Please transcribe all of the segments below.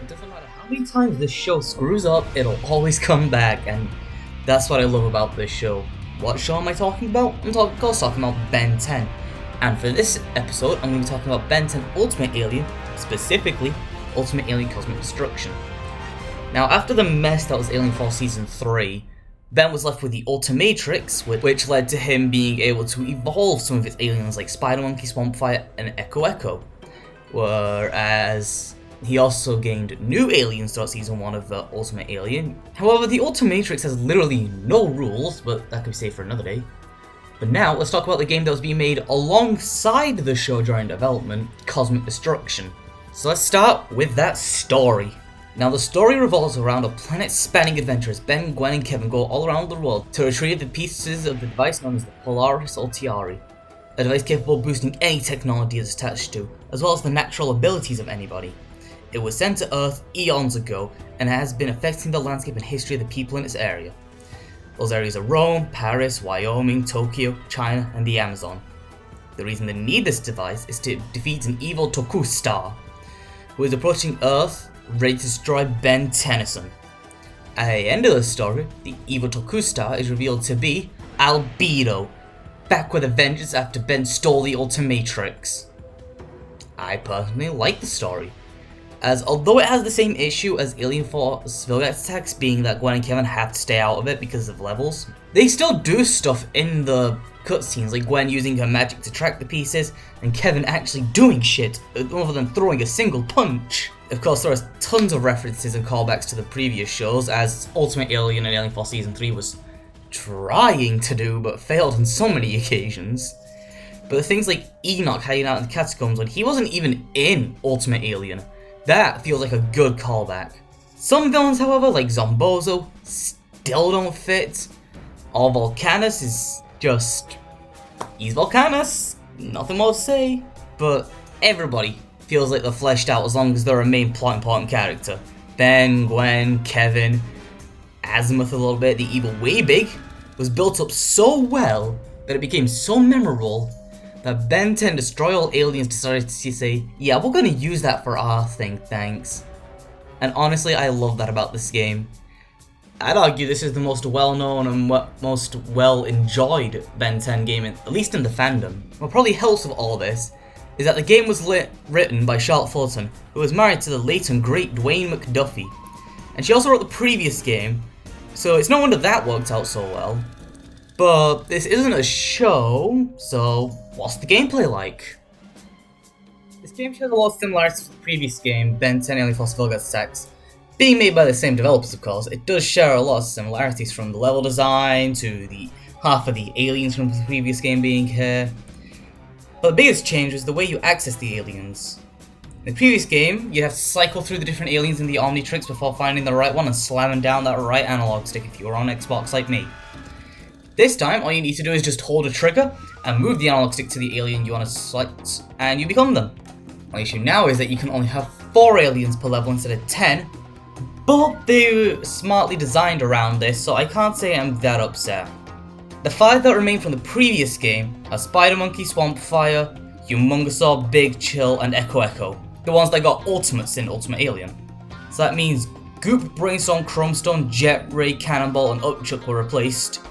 doesn't matter how many times this show screws up, it'll always come back, and that's what I love about this show. What show am I talking about? I'm talking about Ben 10. And for this episode, I'm going to be talking about Ben 10 Ultimate Alien, specifically Ultimate Alien Cosmic Destruction. Now, after the mess that was Alien Force Season 3, Ben was left with the Ultimatrix, which led to him being able to evolve some of his aliens like Spider Monkey, Swampfire, and Echo Echo. Whereas he also gained new aliens throughout Season 1 of the Ultimate Alien. However, the Ultimatrix has literally no rules, but that could be saved for another day. But now, let's talk about the game that was being made alongside the show during development, Cosmic Destruction. So let's start with that story. Now, the story revolves around a planet-spanning adventure as Ben, Gwen, and Kevin go all around the world to retrieve the pieces of the device known as the Polaris Ultiari, a device capable of boosting any technology it's attached to, as well as the natural abilities of anybody. It was sent to Earth eons ago, and has been affecting the landscape and history of the people in its area. Those areas are Rome, Paris, Wyoming, Tokyo, China, and the Amazon. The reason they need this device is to defeat an evil Toku star, who is approaching Earth, ready to destroy Ben Tennyson. At the end of the story, the evil Toku star is revealed to be Albedo, back with a vengeance after Ben stole the Ultimatrix. I personally like the story, as although it has the same issue as Alien Force Vilgax Attacks, being that Gwen and Kevin have to stay out of it because of levels, they still do stuff in the cutscenes, like Gwen using her magic to track the pieces, and Kevin actually doing shit other than throwing a single punch. Of course, there are tons of references and callbacks to the previous shows, as Ultimate Alien and Alien Force Season 3 was trying to do, but failed on so many occasions. But the things like Enoch hiding out in the catacombs when he wasn't even in Ultimate Alien, that feels like a good callback. Some villains, however, like Zombozo, still don't fit. All Volcanus is just... he's Volcanus, nothing more to say. But everybody feels like they're fleshed out as long as they're a main plot important character. Ben, Gwen, Kevin, Azimuth a little bit, the evil Waybig was built up so well that it became so memorable that Ben 10 Destroy All Aliens decided to say, yeah, we're gonna use that for our thing, thanks. And honestly, I love that about this game. I'd argue this is the most well-known and most well-enjoyed Ben 10 game, at least in the fandom. What probably helps with all this is that the game was written by Charlotte Fulton, who was married to the late and great Dwayne McDuffie. And she also wrote the previous game, so it's no wonder that worked out so well. But this isn't a show, so what's the gameplay like? This game shares a lot of similarities to the previous game, Ben 10 Alien Force Vilgax Attacks. Being made by the same developers, of course, it does share a lot of similarities from the level design to the half of the aliens from the previous game being here. But the biggest change was the way you access the aliens. In the previous game, you'd have to cycle through the different aliens in the Omnitrix before finding the right one and slamming down that right analog stick if you were on Xbox like me. This time, all you need to do is just hold a trigger and move the analog stick to the alien you want to select, and you become them. The issue now is that you can only have 4 aliens per level instead of 10, but they smartly designed around this, so I can't say I'm that upset. The 5 that remain from the previous game are Spider Monkey, Swampfire, Humongousaur, Big Chill, and Echo Echo, the ones that got ultimates in Ultimate Alien. So that means Goop, Brainstorm, Chromestone, Jet Ray, Cannonball, and Upchuck were replaced.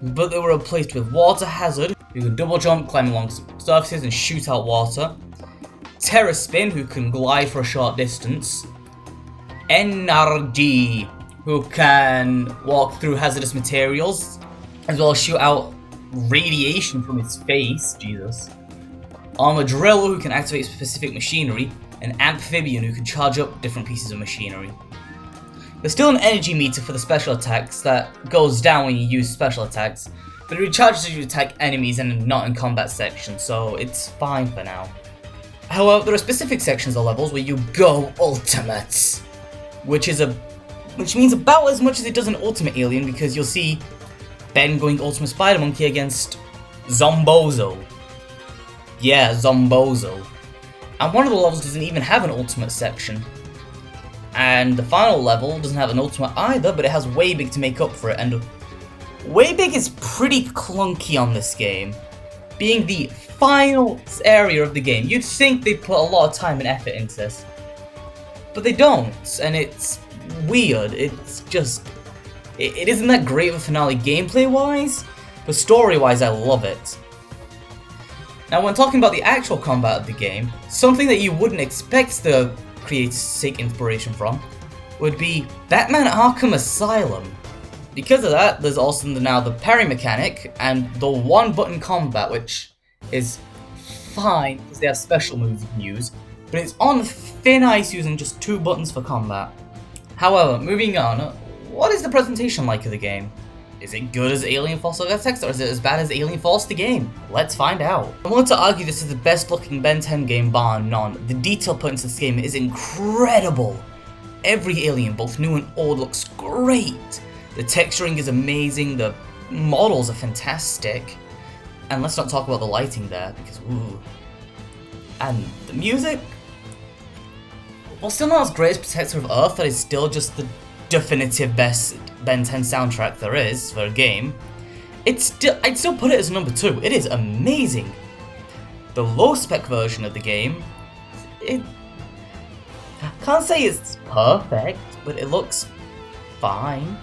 But they were replaced with Water Hazard, who can double jump, climb along surfaces, and shoot out water. Terra Spin, who can glide for a short distance. NRD, who can walk through hazardous materials, as well as shoot out radiation from its face, Jesus. Armadillo, who can activate specific machinery. And Amphibian, who can charge up different pieces of machinery. There's still an energy meter for the special attacks that goes down when you use special attacks, but it recharges as you attack enemies and not in combat sections, so it's fine for now. However, there are specific sections of levels where you go ultimates, which means about as much as it does in Ultimate Alien, because you'll see Ben going Ultimate Spider Monkey against Zombozo. Yeah, Zombozo. And one of the levels doesn't even have an ultimate section. And the final level doesn't have an ultimate either, but it has Waybig to make up for it, and Waybig is pretty clunky on this game. Being the final area of the game, you'd think they put a lot of time and effort into this. but they don't, and it's weird. It's just, it isn't that great of a finale gameplay-wise, but story-wise I love it. Now when talking about the actual combat of the game, something that you wouldn't expect the creators to take inspiration from would be Batman Arkham Asylum. Because of that, there's also now the parry mechanic and the one-button combat, which is fine because they have special moves you can use, but it's on thin ice using just 2 buttons for combat. However, moving on, what is the presentation like of the game? Is it good as Alien Force Vertex, or is it as bad as Alien Force the game? Let's find out. I want to argue this is the best looking Ben 10 game bar none. The detail put into this game is incredible. Every alien, both new and old, looks great. The texturing is amazing, the models are fantastic. And let's not talk about the lighting there, because ooh. And the music? Well, still not as great as Protector of Earth, that is still just the definitive best Ben 10 soundtrack there is for a game. I'd still put it as number 2. It is amazing. The low spec version of the game, I can't say it's perfect, but it looks fine.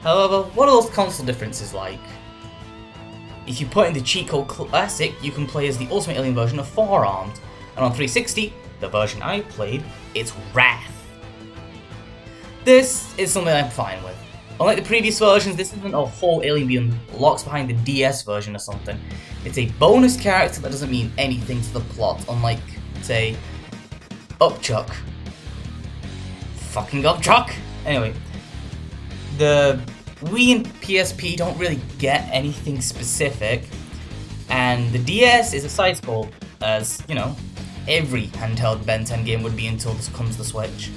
However, what are those console differences like? If you put in the cheat code Classic, you can play as the Ultimate Alien version of 4-armed, and on 360, the version I played, it's Wrath. This is something I'm fine with. Unlike the previous versions, this isn't a whole alien being locked behind the DS version or something. It's a bonus character that doesn't mean anything to the plot, unlike, say, Upchuck. Fucking Upchuck! Anyway, the Wii and PSP don't really get anything specific, and the DS is a side scroll, as, you know, every handheld Ben 10 game would be until this comes to the Switch.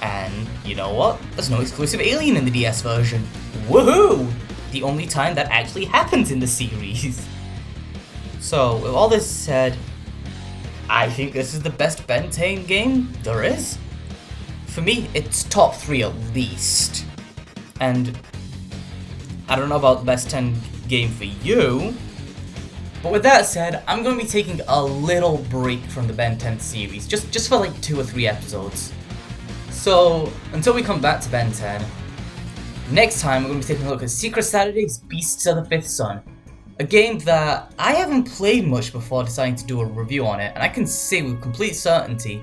And you know what? There's no exclusive Alien in the DS version. Woohoo! The only time that actually happens in the series. So, with all this said, I think this is the best Ben 10 game there is. For me, it's top 3 at least. And I don't know about the best 10 game for you, but with that said, I'm going to be taking a little break from the Ben 10 series, just for like 2 or 3 episodes. So, until we come back to Ben 10, next time we're going to be taking a look at Secret Saturday's Beasts of the Fifth Sun, a game that I haven't played much before deciding to do a review on it, and I can say with complete certainty,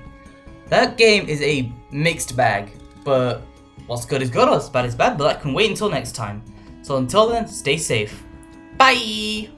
that game is a mixed bag, but what's good is good, what's bad is bad, but that can wait until next time. So until then, stay safe. Bye!